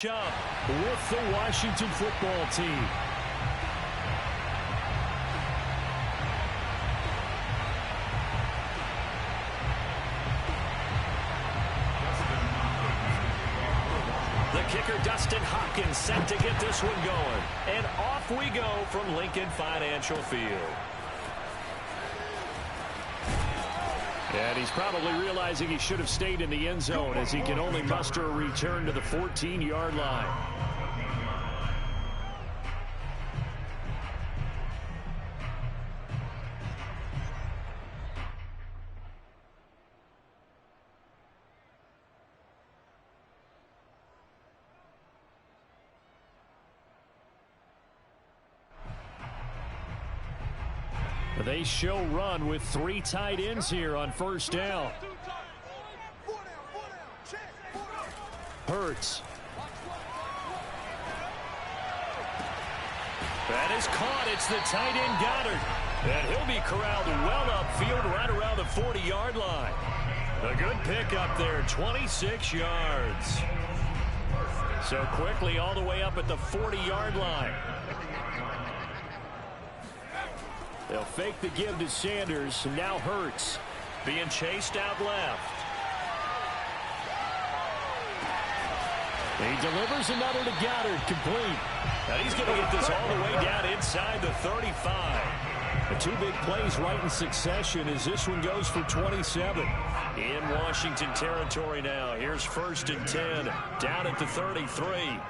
Up with the Washington football team. The kicker Dustin Hopkins set to get this one going. And off we go from Lincoln Financial Field. And he's probably realizing he should have stayed in the end zone as he can only muster a return to the 14-yard line. They show run with three tight ends here on first down. Hurts. That is caught. It's the tight end Goddard. And he'll be corralled well upfield right around the 40-yard line. A good pickup there, 26 yards. So quickly all the way up at the 40-yard line. They'll fake the give to Sanders. Now Hurts being chased out left. He delivers another to Goddard, complete. And he's going to get this all the way down inside the 35. The two big plays right in succession as this one goes for 27. In Washington territory now. Here's 1st and 10. Down at the 33.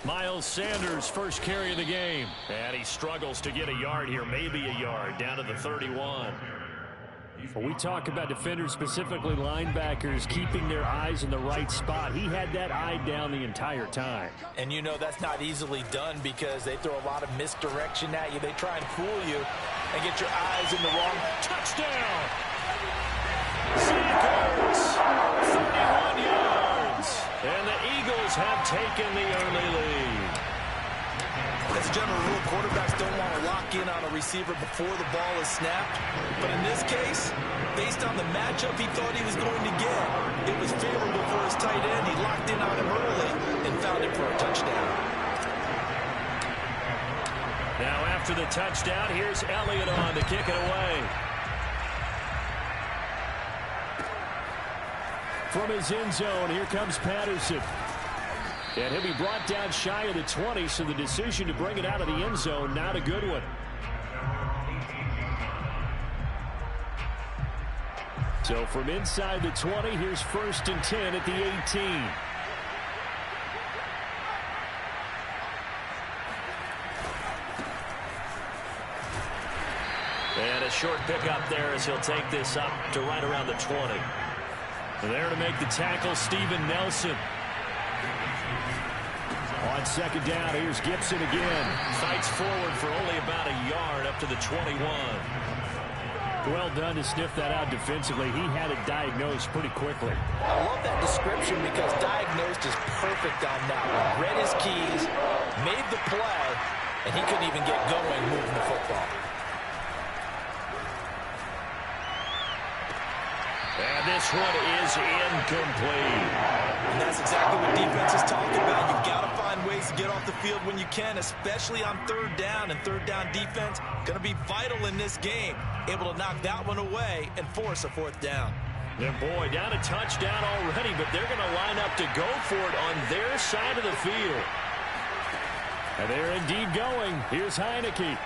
Miles Sanders, first carry of the game. And he struggles to get a yard here, maybe a yard, down to the 31. When we talk about defenders, specifically linebackers, keeping their eyes in the right spot, he had that eye down the entire time. And you know that's not easily done because they throw a lot of misdirection at you. They try and fool you and get your eyes in the wrong. Touchdown! Sanders, 31 yards. And the Eagles have taken the early lead. As a general rule, quarterbacks don't want to lock in on a receiver before the ball is snapped. But in this case, based on the matchup he thought he was going to get, it was favorable for his tight end. He locked in on him early and found him for a touchdown. Now after the touchdown, here's Elliott on to kick it away. From his end zone, here comes Patterson. And he'll be brought down shy of the 20, so the decision to bring it out of the end zone, not a good one. So from inside the 20, here's 1st and 10 at the 18. And a short pickup there as he'll take this up to right around the 20. There to make the tackle, Steven Nelson. On 2nd down, here's Gibson again. Fights forward for only about a yard up to the 21. Well done to sniff that out defensively. He had it diagnosed pretty quickly. I love that description because diagnosed is perfect on that one. Read his keys, made the play, and he couldn't even get going moving the football. And this one is incomplete. And that's exactly what defense is talking about. You've got to find ways to get off the field when you can, especially on 3rd down. And 3rd down defense going to be vital in this game. Able to knock that one away and force a 4th down. And boy, down a touchdown already, but they're going to line up to go for it on their side of the field. And they're indeed going. Here's Heineke.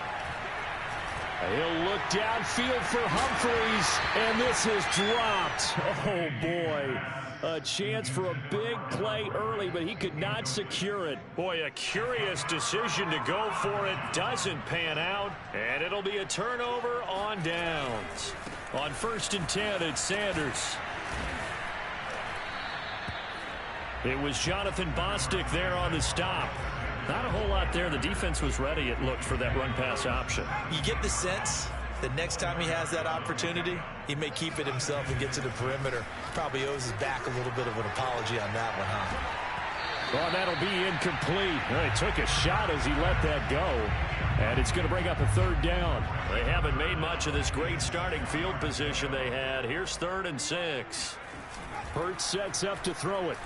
He'll look downfield for Humphreys, and this is dropped. Oh, boy. A chance for a big play early, but he could not secure it. Boy, a curious decision to go for it. Doesn't pan out, and it'll be a turnover on downs. On 1st and 10, it's Sanders. It was Jonathan Bostic there on the stop. Not a whole lot there. The defense was ready, it looked, for that run-pass option. You get the sense that next time he has that opportunity, he may keep it himself and get to the perimeter. Probably owes his back a little bit of an apology on that one, huh? Well, that'll be incomplete. Well, he took a shot as he let that go. And it's going to bring up a 3rd down. They haven't made much of this great starting field position they had. Here's 3rd and 6. Hurts sets up to throw it.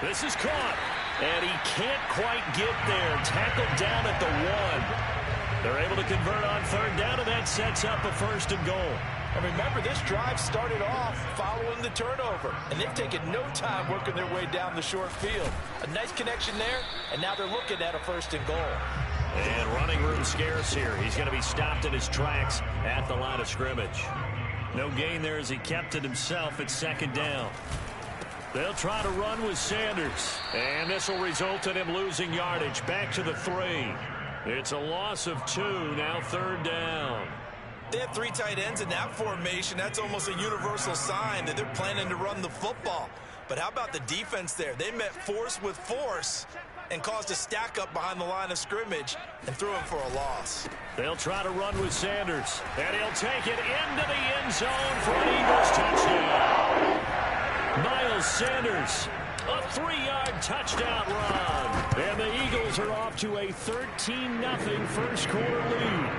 This is caught. And he can't quite get there. Tackled down at the 1. They're able to convert on third down, and that sets up a 1st and goal. And remember, this drive started off following the turnover, and they've taken no time working their way down the short field. A nice connection there, and now they're looking at a 1st and goal. And running room scarce here. He's going to be stopped in his tracks at the line of scrimmage. No gain there as he kept it himself at 2nd down. They'll try to run with Sanders, and this will result in him losing yardage back to the 3. It's a loss of 2, now 3rd down. They have 3 tight ends in that formation. That's almost a universal sign that they're planning to run the football. But how about the defense there? They met force with force and caused a stack up behind the line of scrimmage and threw him for a loss. They'll try to run with Sanders, and he'll take it into the end zone for an Eagles touchdown. Miles Sanders, a 3-yard touchdown run. And the Eagles are off to a 13-0 first quarter lead.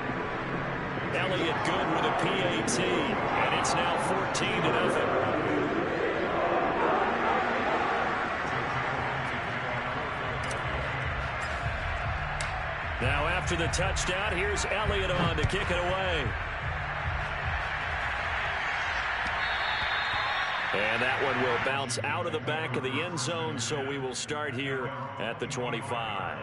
Elliott good with a PAT, and it's now 14-0. Now after the touchdown, here's Elliott on to kick it away. And that one will bounce out of the back of the end zone, so we will start here at the 25.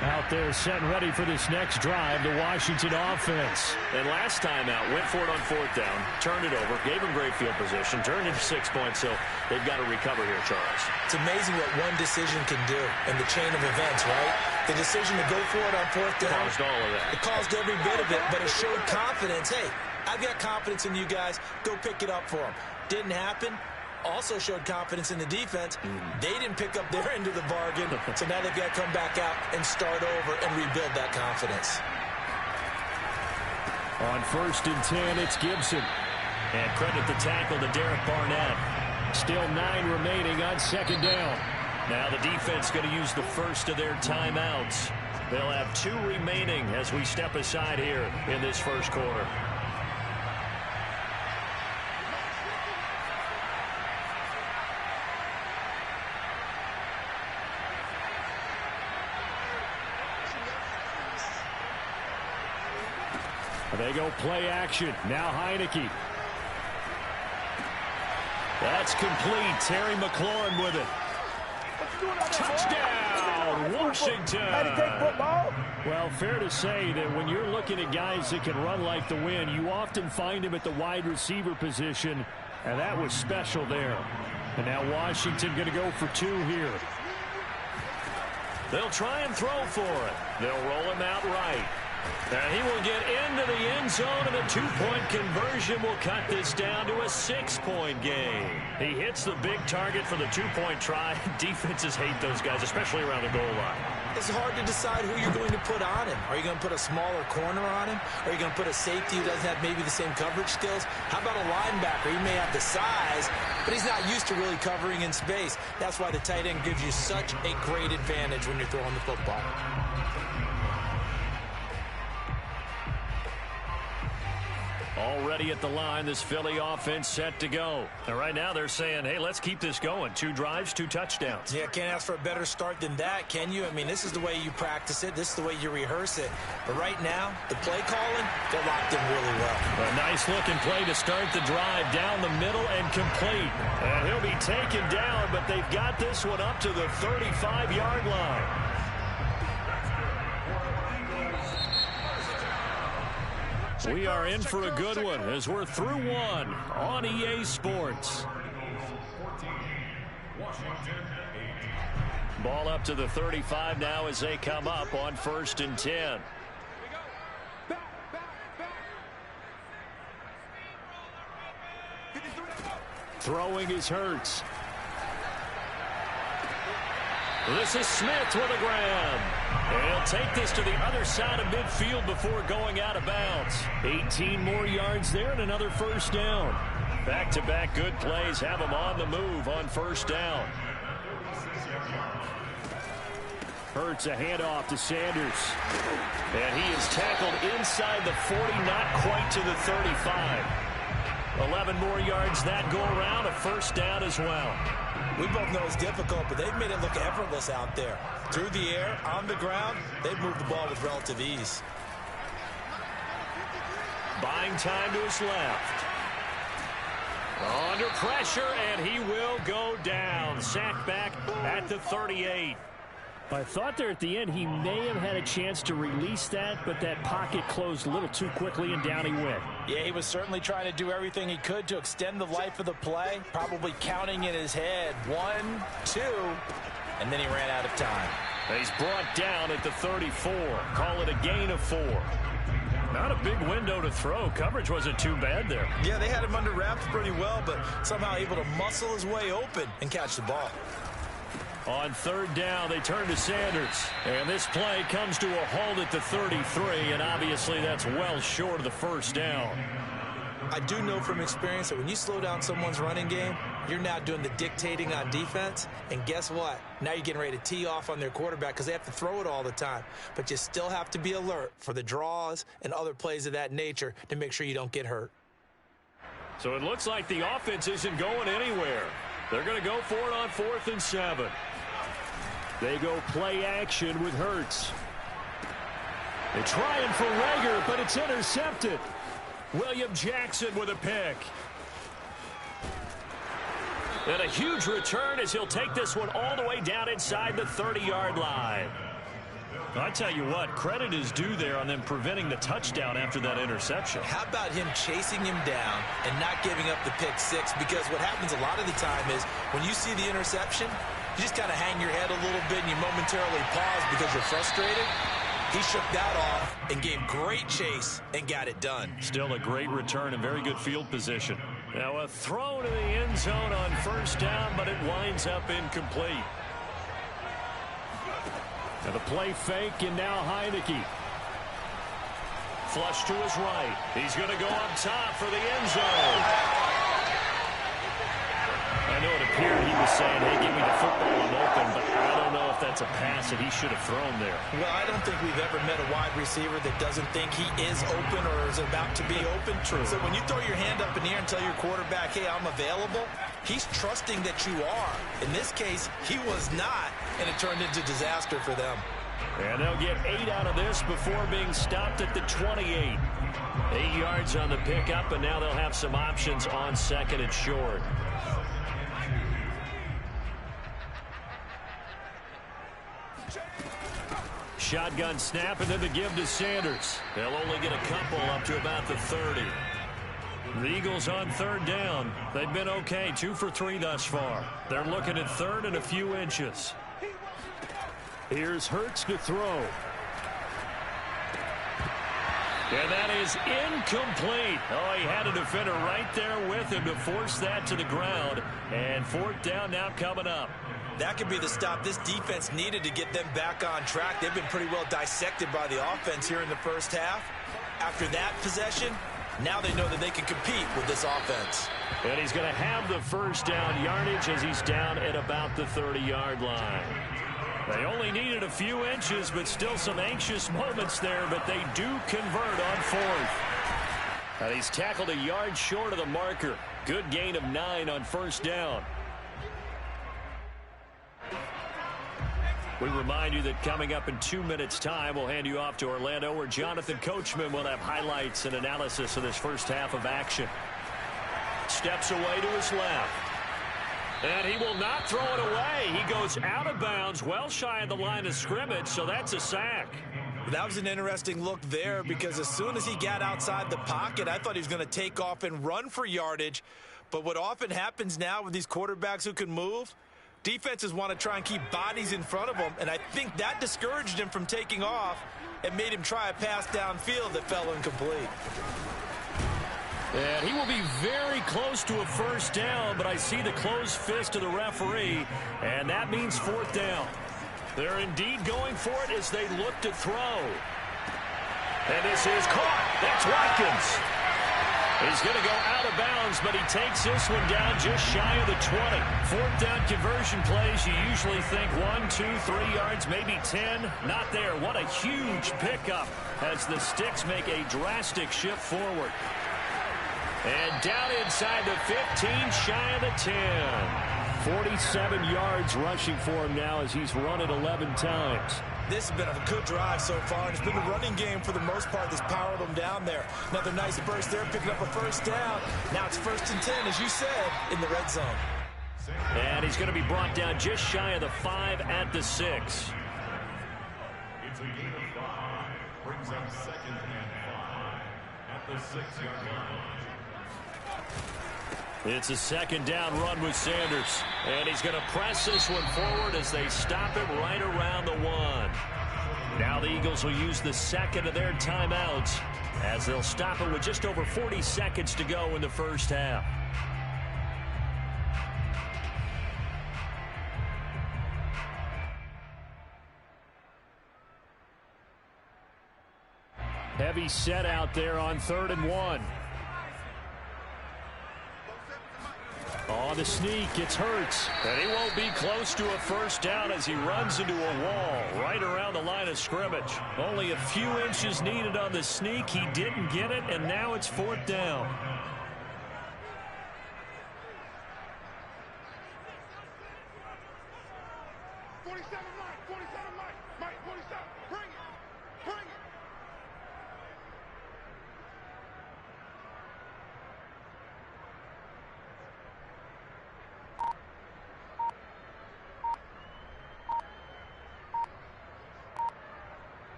Out there set and ready for this next drive, the Washington offense. And last time out, went for it on 4th down, turned it over, gave him great field position, turned into 6 points, so they've got to recover here, Charles. It's amazing what one decision can do in the chain of events, right? The decision to go for it on 4th down. Caused all of that. It caused every bit of it, but it showed confidence. Hey, I've got confidence in you guys. Go pick it up for them. Didn't happen. Also showed confidence in the defense. They didn't pick up their end of the bargain, so now they've got to come back out and start over and rebuild that confidence. On 1st and 10, it's Gibson. And credit the tackle to Derek Barnett. Still 9 remaining on 2nd down. Now the defense going to use the first of their timeouts. They'll have 2 remaining as we step aside here in this first quarter. They go play action. Now Heineke. That's complete. Terry McLaurin with it. Touchdown, Washington. Well, fair to say that when you're looking at guys that can run like the wind, you often find them at the wide receiver position, and that was special there. And now Washington going to go for 2 here. They'll try and throw for it. They'll roll him out right. And he will get into the end zone, and a 2-point conversion will cut this down to a 6-point game. He hits the big target for the 2-point try. Defenses hate those guys, especially around the goal line. It's hard to decide who you're going to put on him. Are you going to put a smaller corner on him? Are you going to put a safety who doesn't have maybe the same coverage skills? How about a linebacker? He may have the size, but he's not used to really covering in space. That's why the tight end gives you such a great advantage when you're throwing the football. Already at the line, this Philly offense set to go. And right now they're saying, hey, let's keep this going. 2 drives, 2 touchdowns. Yeah, can't ask for a better start than that, can you? I mean, this is the way you practice it. This is the way you rehearse it. But right now, the play calling, they're locked in really well. A nice looking play to start the drive down the middle and complete. And he'll be taken down, but they've got this one up to the 35-yard line. We are in for a good one as we're through 1 on EA Sports. Ball up to the 35 now as they come up on 1st and 10. Throwing is Hurts. This is Smith with a grab. And he'll take this to the other side of midfield before going out of bounds. 18 more yards there and another 1st down. Back-to-back good plays have him on the move on 1st down. Hurts a handoff to Sanders. And he is tackled inside the 40, not quite to the 35. 11 more yards that go around, a first down as well. We both know it's difficult, but they've made it look effortless out there. Through the air, on the ground, they've moved the ball with relative ease. Buying time to his left. Under pressure, and he will go down. Sacked back at the 38. I thought there at the end he may have had a chance to release that, but that pocket closed a little too quickly, and down he went. Yeah, he was certainly trying to do everything he could to extend the life of the play, probably counting in his head 1, 2, and then he ran out of time. He's brought down at the 34. Call it a gain of 4. Not a big window to throw. Coverage wasn't too bad there. Yeah, they had him under wraps pretty well, but somehow able to muscle his way open and catch the ball. On third down, they turn to Sanders. And this play comes to a halt at the 33, and obviously that's well short of the first down. I do know from experience that when you slow down someone's running game, you're now doing the dictating on defense. And guess what? Now you're getting ready to tee off on their quarterback because they have to throw it all the time. But you still have to be alert for the draws and other plays of that nature to make sure you don't get hurt. So it looks like the offense isn't going anywhere. They're going to go for it on 4th and 7. They go play action with Hurts. They're trying for Reagor, but it's intercepted. William Jackson with a pick. And a huge return as he'll take this one all the way down inside the 30-yard line. I tell you what, credit is due there on them preventing the touchdown after that interception. How about him chasing him down and not giving up the pick six? Because what happens a lot of the time is when you see the interception, you just kind of hang your head a little bit and you momentarily pause because you're frustrated. He shook that off and gave great chase and got it done. Still a great return and very good field position. Now a throw to the end zone on first down, but it winds up incomplete. And the play fake, and now Heineke. Flush to his right. He's going to go up top for the end zone. I know it appeared he was saying, hey, give me the football, I'm open, but I don't know if that's a pass that he should have thrown there. Well, I don't think we've ever met a wide receiver that doesn't think he is open or is about to be open. True. So when you throw your hand up in the air and tell your quarterback, hey, I'm available, he's trusting that you are. In this case, he was not, and it turned into disaster for them. And they'll get 8 out of this before being stopped at the 28. 8 yards on the pickup, and now they'll have some options on second and short. Shotgun snap, and then the give to Sanders. They'll only get a couple up to about the 30. The Eagles on third down. They've been okay, 2 for 3 thus far. They're looking at third and a few inches. Here's Hurts to throw. And that is incomplete. Oh, he had a defender right there with him to force that to the ground. And fourth down now coming up. That could be the stop this defense needed to get them back on track. They've been pretty well dissected by the offense here in the first half. After that possession, now they know that they can compete with this offense. And he's going to have the first down yardage as he's down at about the 30-yard line. They only needed a few inches, but still some anxious moments there, but they do convert on fourth. And he's tackled a yard short of the marker. Good gain of 9 on first down. We remind you that coming up in 2 minutes' time, we'll hand you off to Orlando, where Jonathan Coachman will have highlights and analysis of this first half of action. Steps away to his left. And he will not throw it away. He goes out of bounds, well shy of the line of scrimmage, so that's a sack. That was an interesting look there because as soon as he got outside the pocket, I thought he was going to take off and run for yardage. But what often happens now with these quarterbacks who can move, defenses want to try and keep bodies in front of them, and I think that discouraged him from taking off and made him try a pass downfield that fell incomplete. And he will be very close to a first down, but I see the closed fist of the referee, and that means fourth down. They're indeed going for it as they look to throw. And this is caught. That's Watkins. He's going to go out of bounds, but he takes this one down just shy of the 20. Fourth down conversion plays, you usually think 1, 2, 3 yards, maybe 10. Not there. What a huge pickup as the Sticks make a drastic shift forward. And down inside the 15, shy of the 10. 47 yards rushing for him now as he's run it 11 times. This has been a good drive so far, and it's been the running game for the most part that's powered them down there. Another nice burst there, picking up a first down. Now it's 1st and 10, as you said, in the red zone. And he's going to be brought down just shy of the 5 at the 6. It's a gain of 5. Brings up 2nd and 5 at the 6-yard line. It's a 2nd down run with Sanders. And he's going to press this one forward as they stop it right around the 1. Now the Eagles will use the 2nd of their timeouts as they'll stop it with just over 40 seconds to go in the first half. Heavy set out there on 3rd and 1. On the sneak, it's Hurts. And he won't be close to a first down as he runs into a wall right around the line of scrimmage. Only a few inches needed on the sneak. He didn't get it, and now it's 4th down.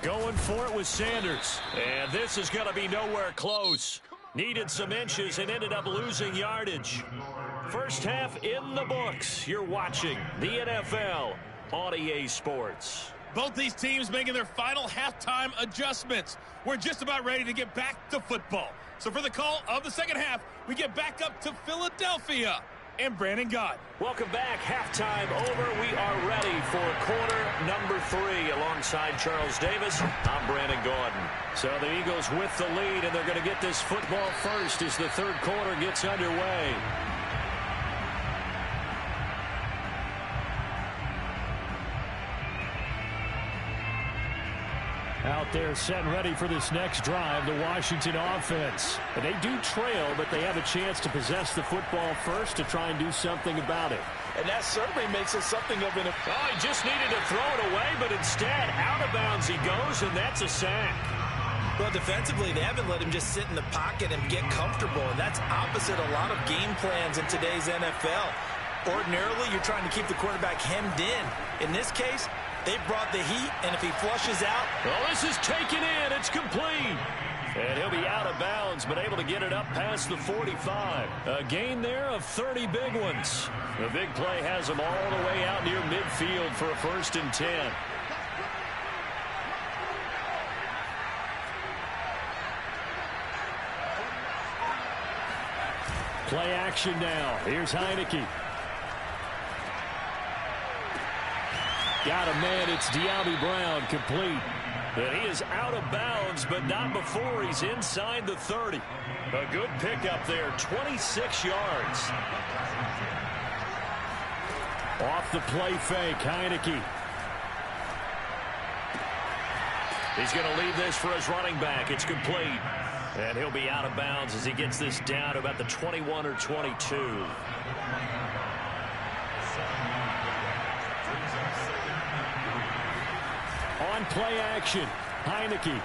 Going for it with Sanders. And this is going to be nowhere close. Needed some inches and ended up losing yardage. First half in the books. You're watching the NFL on EA Sports. Both these teams making their final halftime adjustments. We're just about ready to get back to football. So for the call of the second half, we get back up to Philadelphia and Brandon Gaudin. Welcome back. Halftime over. We are ready for quarter number 3 alongside Charles Davis. I'm Brandon Gaudin. So the Eagles with the lead, and they're going to get this football first as the third quarter gets underway. Out there set and ready for this next drive, the Washington offense. They do trail, but they have a chance to possess the football first to try and do something about it. And that certainly makes it something of an... Oh, he just needed to throw it away, but instead, out of bounds he goes, and that's a sack. Well, defensively, they haven't let him just sit in the pocket and get comfortable, and that's opposite a lot of game plans in today's NFL. Ordinarily, you're trying to keep the quarterback hemmed in. In this case, they brought the heat, and if he flushes out... Well, this is taken in. It's complete. And he'll be out of bounds, but able to get it up past the 45. A gain there of 30 big ones. The big play has him all the way out near midfield for a 1st and 10. Play action now. Here's Heineke. Got a man. It's De'Ami Brown, complete. And he is out of bounds, but not before he's inside the 30. A good pickup there, 26 yards. Off the play fake, Heineke. He's going to leave this for his running back. It's complete. And he'll be out of bounds as he gets this down to about the 21 or 22. On play action, Heineke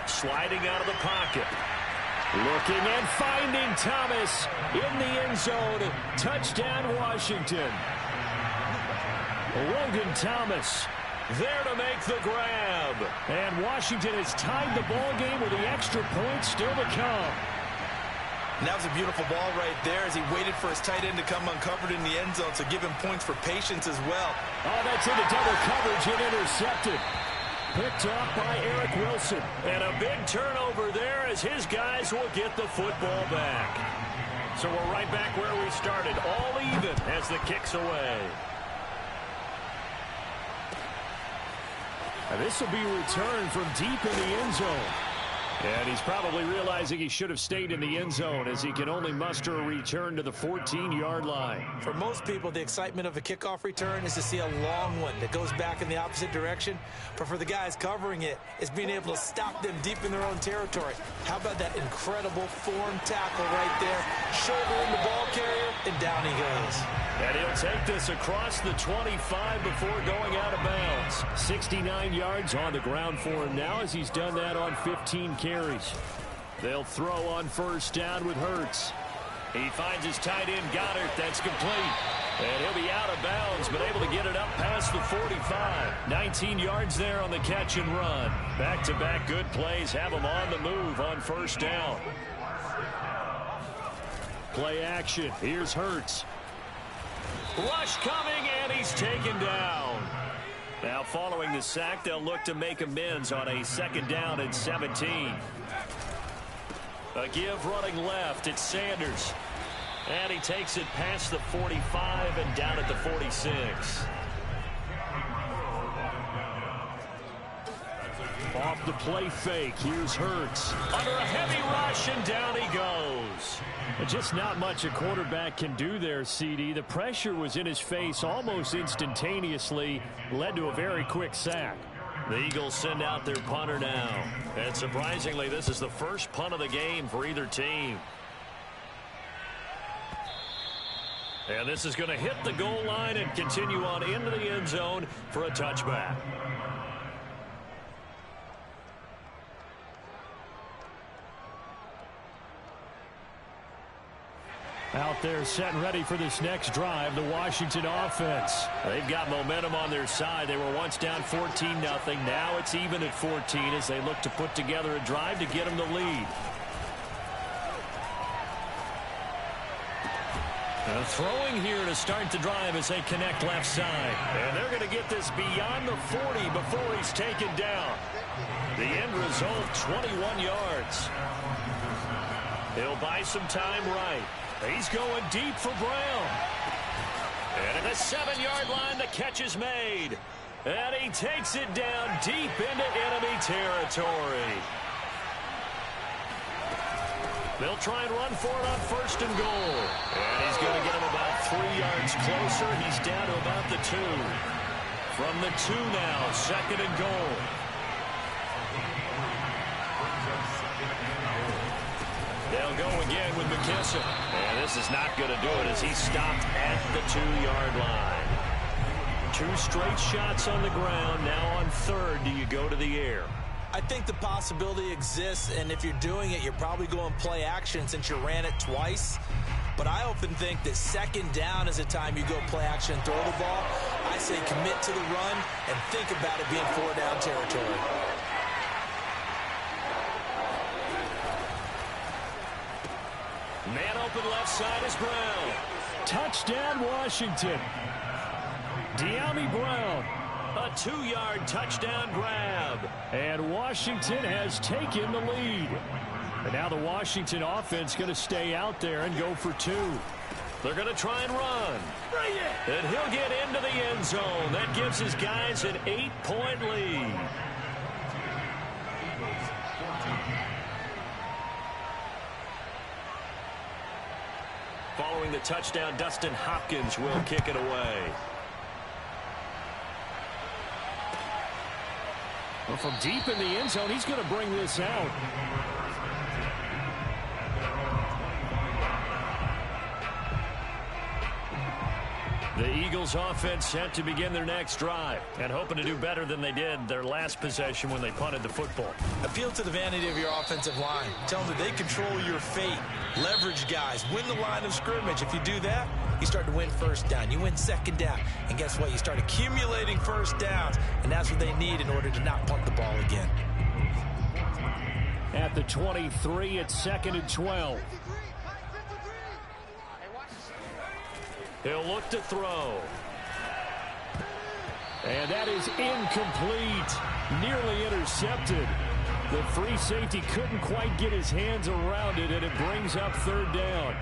sliding out of the pocket. Looking and finding Thomas in the end zone. Touchdown, Washington. Logan Thomas there to make the grab. And Washington has tied the ball game with the extra point still to come. And that was a beautiful ball right there as he waited for his tight end to come uncovered in the end zone, so give him points for patience as well. Oh, that's into double coverage and intercepted. Picked off by Eric Wilson. And a big turnover there as his guys will get the football back. So we're right back where we started, all even as the kick's away. And this will be returned from deep in the end zone. And he's probably realizing he should have stayed in the end zone as he can only muster a return to the 14-yard line. For most people, the excitement of a kickoff return is to see a long one that goes back in the opposite direction. But for the guys covering it, it's being able to stop them deep in their own territory. How about that incredible form tackle right there? Shouldering the ball carrier, and down he goes. And he'll take this across the 25 before going out of bounds. 69 yards on the ground for him now as he's done that on 15 carries. They'll throw on first down with Hurts. He finds his tight end Goddard. That's complete. And he'll be out of bounds, but able to get it up past the 45. 19 yards there on the catch and run. Back-to-back good plays have him on the move on first down. Play action. Here's Hurts. Rush coming, and he's taken down. Now following the sack, they'll look to make amends on a second down and 17. A give running left. It's Sanders. And he takes it past the 45 and down at the 46. Off the play fake. Here's Hurts. Under a heavy rush, and down he goes. Just not much a quarterback can do there, CD. The pressure was in his face almost instantaneously. Led to a very quick sack. The Eagles send out their punter now. And surprisingly, this is the first punt of the game for either team. And this is going to hit the goal line and continue on into the end zone for a touchback. Out there set and ready for this next drive, the Washington offense. They've got momentum on their side. They were once down 14-0. Now it's even at 14 as they look to put together a drive to get them the lead. Throwing here to start the drive as they connect left side. And they're going to get this beyond the 40 before he's taken down. The end result, 21 yards. He'll buy some time right. He's going deep for Brown. And at the 7-yard line, the catch is made. And he takes it down deep into enemy territory. They'll try and run for it on first and goal. And he's going to get him about 3 yards closer. He's down to about the 2. From the 2 now, second and goal. They'll go again with McKissick. And this is not going to do it as he's stopped at the 2-yard line. 2 straight shots on the ground. Now on third, do you go to the air? I think the possibility exists, and if you're doing it, you're probably going play action since you ran it twice. But I often think that second down is the time you go play action and throw the ball. I say commit to the run and think about it being 4-down territory. Man open left side is Brown. Touchdown, Washington. De'Ami Brown. A 2-yard touchdown grab. And Washington has taken the lead. And now the Washington offense going to stay out there and go for 2. They're going to try and run. And he'll get into the end zone. That gives his guys an 8-point lead. Following the touchdown, Dustin Hopkins will kick it away. Well, from deep in the end zone, he's going to bring this out. The Eagles offense set to begin their next drive and hoping to do better than they did their last possession when they punted the football. Appeal to the vanity of your offensive line. Tell them that they control your fate. Leverage guys. Win the line of scrimmage. If you do that, you start to win first down. You win second down. And guess what? You start accumulating first downs. And that's what they need in order to not punt the ball again. At the 23, it's 2nd and 12. He'll look to throw. And that is incomplete. Nearly intercepted. The free safety couldn't quite get his hands around it, and it brings up 3rd down.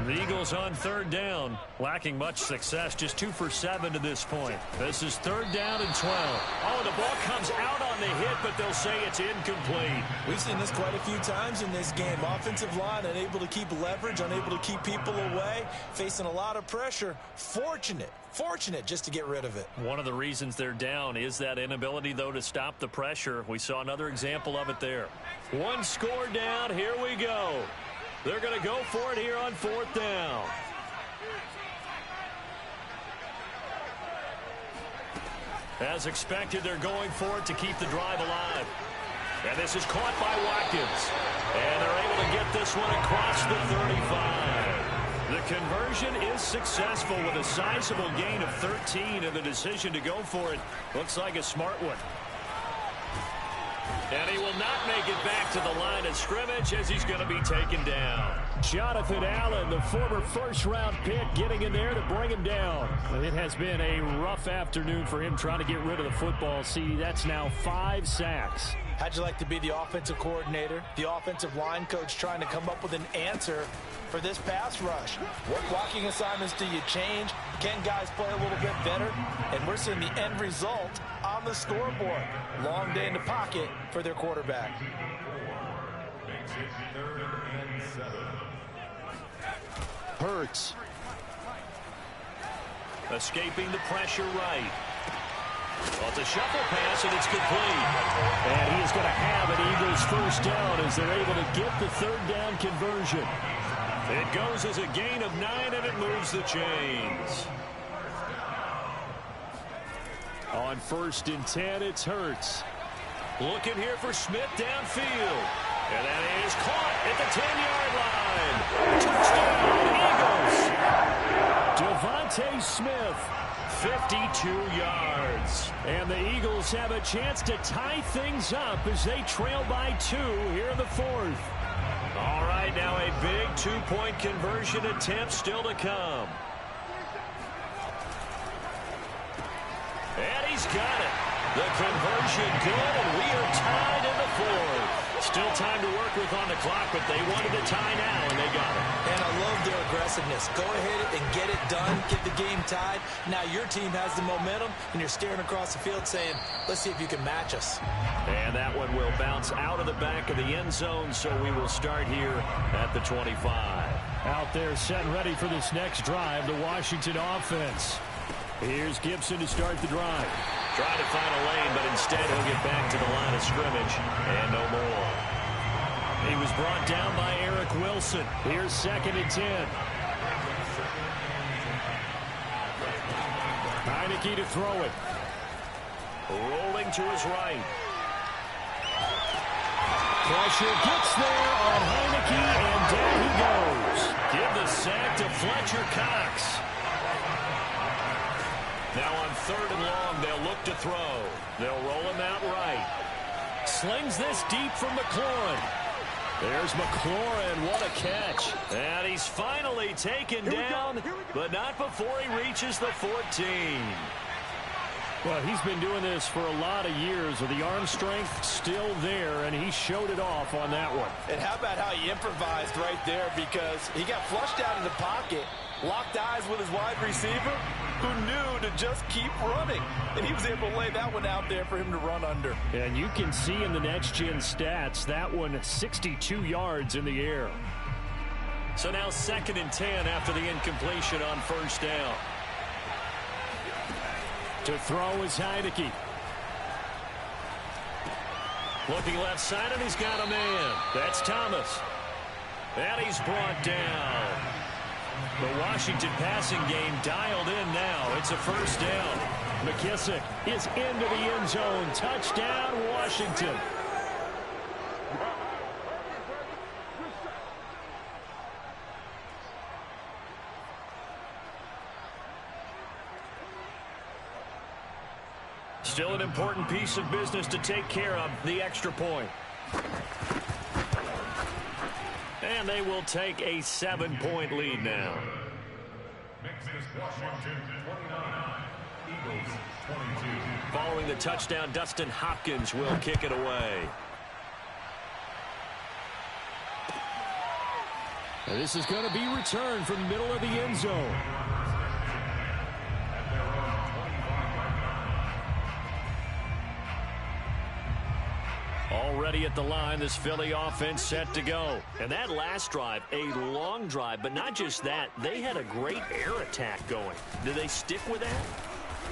The Eagles on third down, lacking much success, just 2 for 7 to this point. This is third down and 12. Oh, the ball comes out on the hit, but they'll say it's incomplete. We've seen this quite a few times in this game. Offensive line unable to keep leverage, unable to keep people away, facing a lot of pressure. Fortunate just to get rid of it. One of the reasons they're down is that inability, though, to stop the pressure. We saw another example of it there. One score down. Here we go. They're going to go for it here on fourth down. As expected, they're going for it to keep the drive alive. And this is caught by Watkins. And they're able to get this one across the 35. The conversion is successful with a sizable gain of 13, and the decision to go for it looks like a smart one. And he will not make it back to the line of scrimmage as he's going to be taken down. Jonathan Allen, the former first-round pick, getting in there to bring him down. It has been a rough afternoon for him trying to get rid of the football. See, that's now 5 sacks. How'd you like to be the offensive coordinator, the offensive line coach trying to come up with an answer for this pass rush? What blocking assignments do you change? Can guys play a little bit better? And we're seeing the end result on the scoreboard. Long day in the pocket for their quarterback. Makes it 3rd and 7. Hurts. Escaping the pressure right. Well, it's a shuffle pass, and it's complete. And he is going to have an Eagles first down as they're able to get the third down conversion. It goes as a gain of 9, and it moves the chains. On 1st and 10, it's Hurts. Looking here for Smith downfield. And that is caught at the 10-yard line. Touchdown, Eagles. Devontae Smith, 52 yards. And the Eagles have a chance to tie things up as they trail by 2 here in the 4th. All right, now a big 2-point conversion attempt still to come. And he's got it. The conversion good, and we are tied in the 4th. Still time to work with on the clock, but they wanted to tie now, and they got it. And I love their aggressiveness. Go ahead and get it done, get the game tied. Now your team has the momentum, and you're staring across the field saying, let's see if you can match us. And that one will bounce out of the back of the end zone, so we will start here at the 25. Out there set and ready for this next drive, the Washington offense. Here's Gibson to start the drive. Trying to find a lane, but instead he'll get back to the line of scrimmage and no more. He was brought down by Eric Wilson. Here's 2nd and 10. Heineke to throw it. Rolling to his right. Pressure gets there on Heineke, and down he goes. Give the sack to Fletcher Cox. Now on 3rd and long, they'll look to throw. They'll roll him out right. Slings this deep from McLaurin. There's McLaurin. What a catch. And he's finally taken down, but not before he reaches the 14. Well, he's been doing this for a lot of years with the arm strength still there, and he showed it off on that one. And how about how he improvised right there, because he got flushed out of the pocket, locked eyes with his wide receiver, who knew to just keep running. And he was able to lay that one out there for him to run under. And you can see in the next-gen stats, that one 62 yards in the air. So now 2nd and 10 after the incompletion on 1st down. To throw is Heineke. Looking left side, and he's got a man. That's Thomas. And he's brought down. The Washington passing game dialed in now. It's a first down. McKissick is into the end zone. Touchdown, Washington. Still an important piece of business to take care of, the extra point. And they will take a 7-point lead now. Makes this Washington 29, Eagles 22. Following the touchdown, Dustin Hopkins will kick it away. And this is going to be returned from the middle of the end zone. Already at the line, this Philly offense set to go. And that last drive, a long drive, but not just that. They had a great air attack going. Do they stick with that?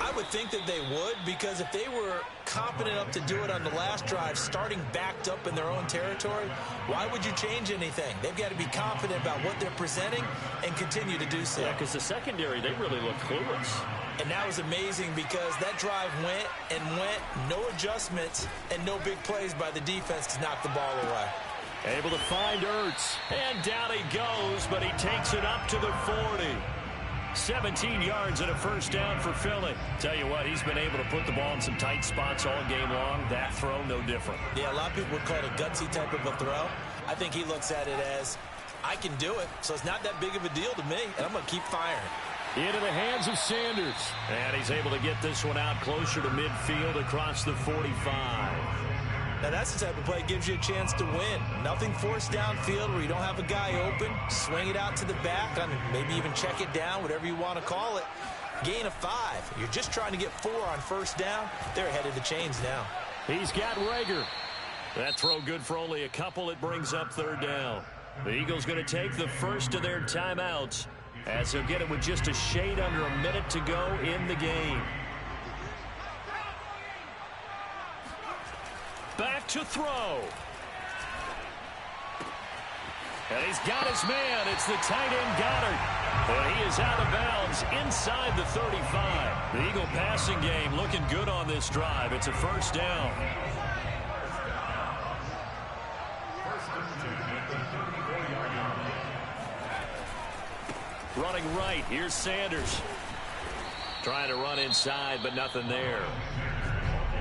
I would think that they would, because if they were competent enough to do it on the last drive, starting backed up in their own territory, why would you change anything? They've got to be confident about what they're presenting and continue to do so. Yeah, because the secondary, they really look clueless. And that was amazing because that drive went and went, no adjustments, and no big plays by the defense to knock the ball away. Able to find Ertz. And down he goes, but he takes it up to the 40. 17 yards and a first down for Philly. Tell you what, he's been able to put the ball in some tight spots all game long. That throw, no different. Yeah, a lot of people would call it a gutsy type of a throw. I think he looks at it as, I can do it, so it's not that big of a deal to me, and I'm going to keep firing. Into the hands of Sanders. And he's able to get this one out closer to midfield across the 45. Now, that's the type of play that gives you a chance to win. Nothing forced downfield where you don't have a guy open. Swing it out to the back, maybe even check it down, whatever you want to call it. Gain of 5. You're just trying to get 4 on first down. They're ahead of the chains now. He's got Rager. That throw good for only a couple. It brings up third down. The Eagles going to take the first of their timeouts as they'll get it with just a shade under a minute to go in the game. Back to throw. And he's got his man. It's the tight end Goddard. But he is out of bounds inside the 35. The Eagle passing game looking good on this drive. It's a first down. Running right. Here's Sanders. Trying to run inside, but nothing there.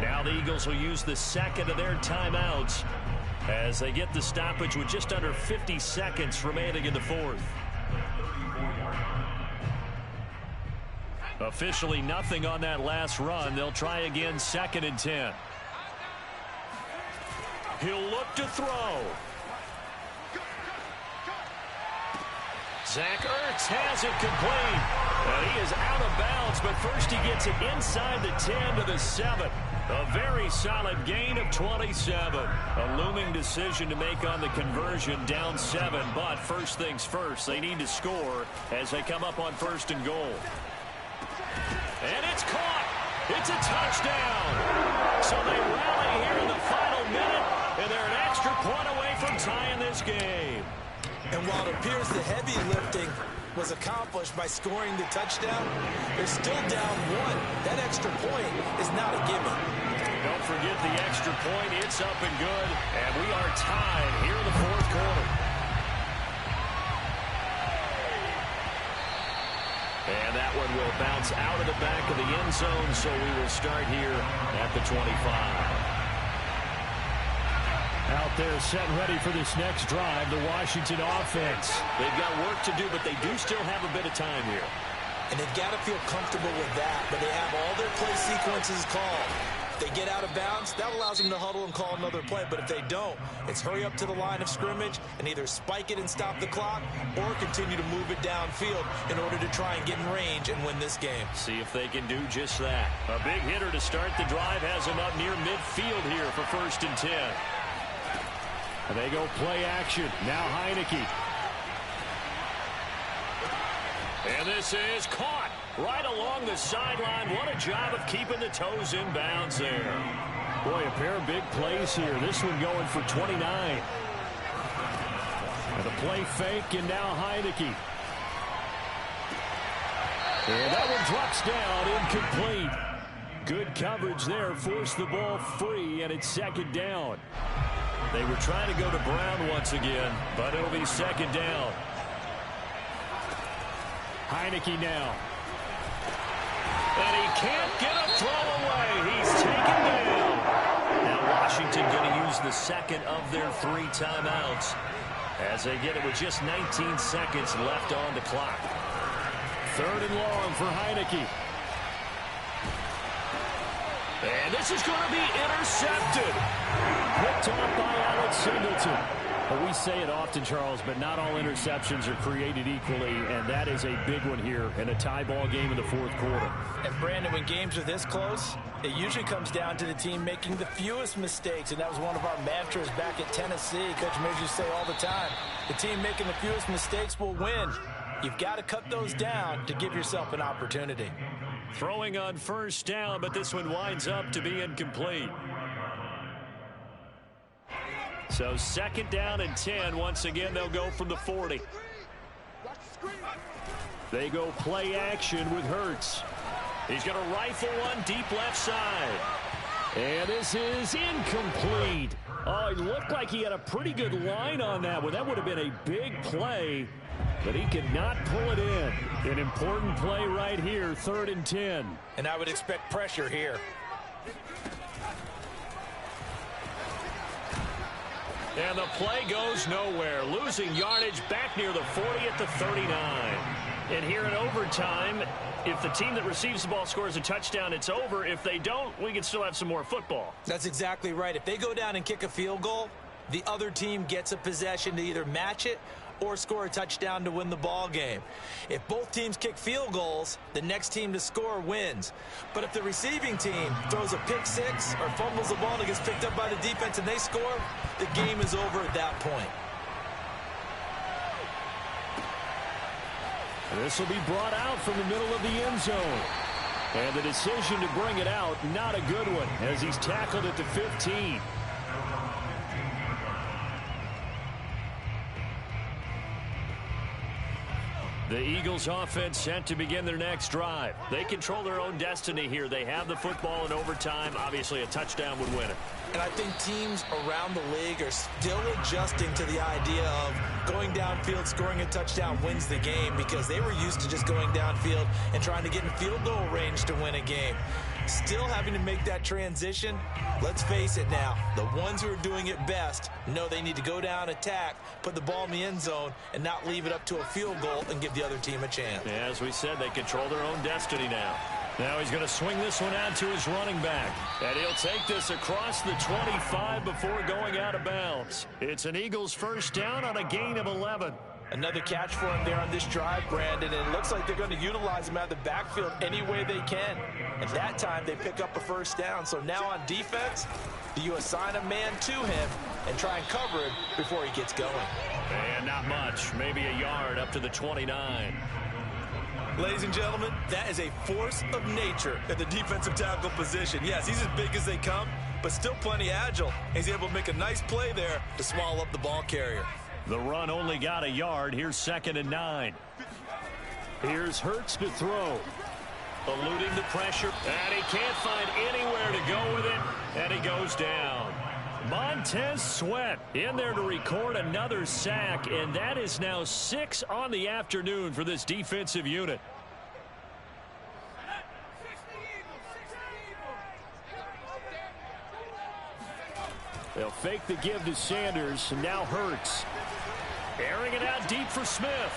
Now the Eagles will use the second of their timeouts as they get the stoppage with just under 50 seconds remaining in the fourth. Officially nothing on that last run. They'll try again 2nd and 10. He'll look to throw. Zach Ertz has it complete. And he is out of bounds, but first he gets it inside the 10 to the 7. A very solid gain of 27. A looming decision to make on the conversion, down 7. But first things first, they need to score as they come up on 1st and goal. And it's caught. It's a touchdown. So they rally here in the final minute, and they're an extra point away from tying this game. And while it appears the heavy lifting was accomplished by scoring the touchdown, they're still down 1. That extra point is not a gimme. Don't forget the extra point. It's up and good. And we are tied here in the 4th quarter. And that one will bounce out of the back of the end zone, so we will start here at the 25. Out there set and ready for this next drive, the Washington offense. They've got work to do, but they do still have a bit of time here. And they've got to feel comfortable with that, but they have all their play sequences called. If they get out of bounds, that allows them to huddle and call another play. But if they don't, it's hurry up to the line of scrimmage and either spike it and stop the clock or continue to move it downfield in order to try and get in range and win this game. See if they can do just that. A big hitter to start the drive has him up near midfield here for 1st and 10. And they go play action. Now Heineke. And this is caught right along the sideline. What a job of keeping the toes in bounds there. Boy, a pair of big plays here. This one going for 29. And the play fake, and now Heineke. And that one drops down, incomplete. Good coverage there, forced the ball free, and it's 2nd down. They were trying to go to Brown once again, but it'll be 2nd down. Heineke now. And he can't get a throw away. He's taken down. Now Washington going to use the second of their 3 timeouts as they get it with just 19 seconds left on the clock. 3rd and long for Heineke. And this is going to be intercepted. Picked off by Alex Singleton. Well, we say it often, Charles, but not all interceptions are created equally, and that is a big one here in a tie ball game in the fourth quarter. And, Brandon, when games are this close, it usually comes down to the team making the fewest mistakes, and that was one of our mantras back at Tennessee. Coach Mears used to say all the time, the team making the fewest mistakes will win. You've got to cut those down to give yourself an opportunity. Throwing on first down, but this one winds up to be incomplete. So 2nd down and 10. Once again, they'll go from the 40. They go play action with Hurts. He's going to rifle one deep left side. And this is incomplete. Oh, it looked like he had a pretty good line on that one. That would have been a big play, but he could not pull it in. An important play right here, 3rd and 10. And I would expect pressure here. And the play goes nowhere. Losing yardage back near the 40 at the 39. And here in overtime, if the team that receives the ball scores a touchdown, it's over. If they don't, we can still have some more football. That's exactly right. If they go down and kick a field goal, the other team gets a possession to either match it or score a touchdown to win the ball game. If both teams kick field goals, the next team to score wins. But if the receiving team throws a pick six or fumbles the ball and it gets picked up by the defense and they score, the game is over at that point. This will be brought out from the middle of the end zone. And the decision to bring it out, not a good one, as he's tackled at the 15. The Eagles offense set to begin their next drive. They control their own destiny here. They have the football in overtime. Obviously, a touchdown would win it. And I think teams around the league are still adjusting to the idea of going downfield, scoring a touchdown wins the game, because they were used to just going downfield and trying to get in field goal range to win a game. Still having to make that transition. Let's face it now, the ones who are doing it best know they need to go down, attack, put the ball in the end zone, and not leave it up to a field goal and give the other team a chance. Yeah, as we said, they control their own destiny now. Now he's going to swing this one out to his running back. And he'll take this across the 25 before going out of bounds. It's an Eagles first down on a gain of 11. Another catch for him there on this drive, Brandon, and it looks like they're going to utilize him out of the backfield any way they can. And that time they pick up a first down. So now on defense, do you assign a man to him and try and cover him before he gets going? And not much, maybe a yard up to the 29. Ladies and gentlemen, that is a force of nature at the defensive tackle position. Yes, he's as big as they come, but still plenty agile. He's able to make a nice play there to swallow up the ball carrier. The run only got a yard. Here's 2nd and 9. Here's Hurts to throw. Eluding the pressure, and he can't find anywhere to go with it, and he goes down. Montez Sweat in there to record another sack, and that is now 6 on the afternoon for this defensive unit. They'll fake the give to Sanders, and now Hurts. Airing it out deep for Smith.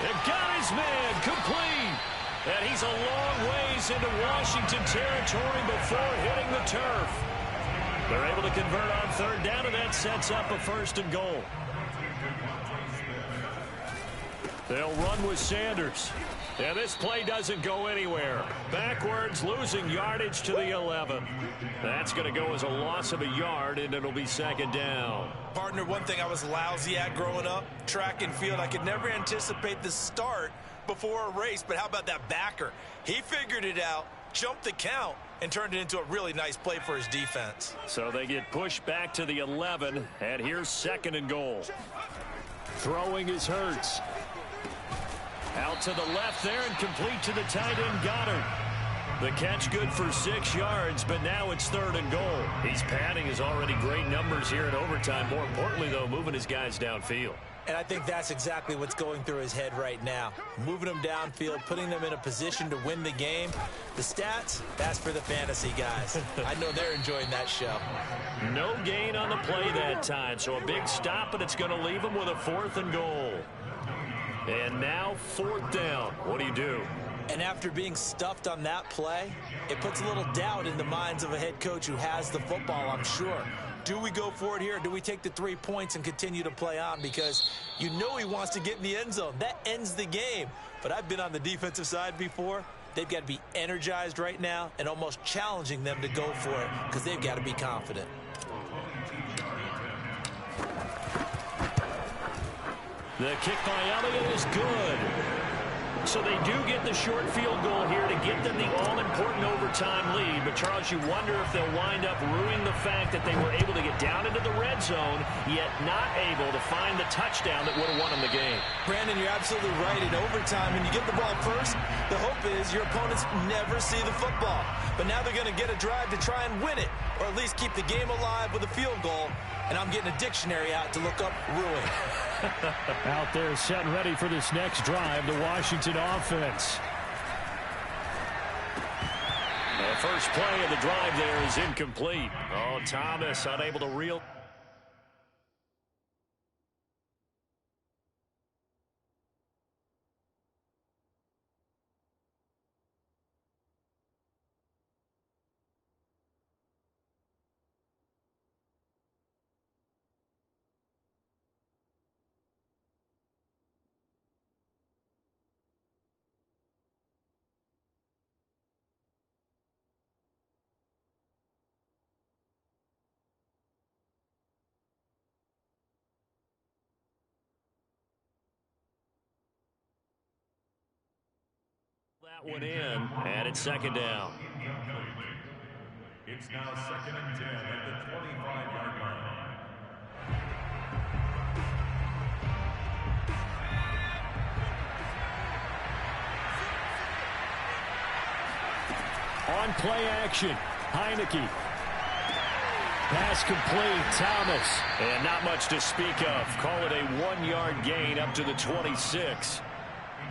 It got his man complete. And he's a long ways into Washington territory before hitting the turf. They're able to convert on 3rd down, and that sets up a 1st and goal. They'll run with Sanders. And this play doesn't go anywhere. Backwards, losing yardage to the 11. That's going to go as a loss of a yard, and it'll be 2nd down. Partner, one thing I was lousy at growing up, track and field, I could never anticipate the start before a race, but how about that backer? He figured it out, jumped the count, and turned it into a really nice play for his defense. So they get pushed back to the 11, and here's 2nd and goal. Throwing is Hurts. Out to the left there and complete to the tight end Goddard. The catch good for 6 yards, but now it's 3rd and goal. He's padding his already great numbers here in overtime. More importantly, though, moving his guys downfield. And I think that's exactly what's going through his head right now. Moving them downfield, putting them in a position to win the game. The stats, that's for the fantasy guys. I know they're enjoying that show. No gain on the play that time, so a big stop, and it's going to leave him with a 4th and goal. And now 4th down. What do you do? And after being stuffed on that play, it puts a little doubt in the minds of a head coach who has the football, I'm sure. Do we go for it here, or do we take the 3 points and continue to play on? Because you know he wants to get in the end zone. That ends the game. But I've been on the defensive side before. They've got to be energized right now and almost challenging them to go for it because they've got to be confident. The kick by Elliott is good. So they do get the short field goal here to get them the all-important overtime lead. But, Charles, you wonder if they'll wind up ruining the fact that they were able to get down into the red zone, yet not able to find the touchdown that would have won them the game. Brandon, you're absolutely right. In overtime, when you get the ball first, the hope is your opponents never see the football. But now they're going to get a drive to try and win it, or at least keep the game alive with a field goal. And I'm getting a dictionary out to look up ruin. Out there set and ready for this next drive, the Washington offense. The first play of the drive there is incomplete. Oh, Thomas unable to reel. That one in, and it's second down. It's now 2nd and 10 at the 25-yard line. On play action, Heineke. Pass complete, Thomas. And not much to speak of. Call it a 1-yard gain up to the 26.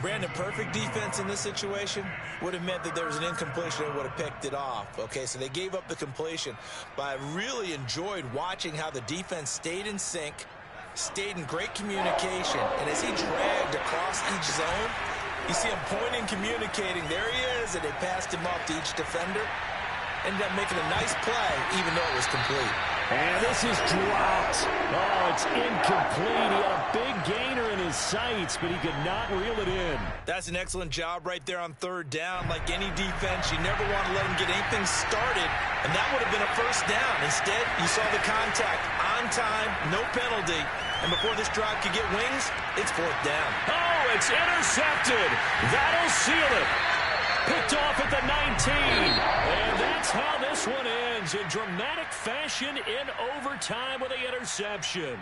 Brandon, perfect defense in this situation would have meant that there was an incompletion and would have picked it off. Okay, so they gave up the completion. But I really enjoyed watching how the defense stayed in sync, stayed in great communication. And as he dragged across each zone, you see him pointing, communicating. There he is, and they passed him off to each defender. Ended up making a nice play, even though it was complete. And this is dropped. Oh, it's incomplete. He had a big gainer in his sights, but he could not reel it in. That's an excellent job right there on third down. Like any defense, you never want to let them get anything started, and that would have been a first down. Instead, you saw the contact on time, no penalty, and before this drive could get wings, it's fourth down. Oh, it's intercepted. That'll seal it. Picked off at the 19. And that's how this one ends in dramatic fashion in overtime with the interception.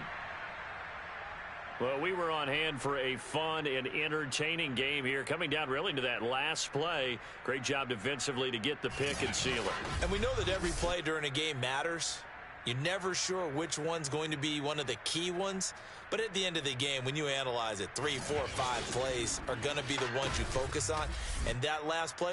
Well, we were on hand for a fun and entertaining game here. Coming down really to that last play. Great job defensively to get the pick and seal it. And we know that every play during a game matters. You're never sure which one's going to be one of the key ones. But at the end of the game, when you analyze it, 3, 4, 5 plays are going to be the ones you focus on. And that last play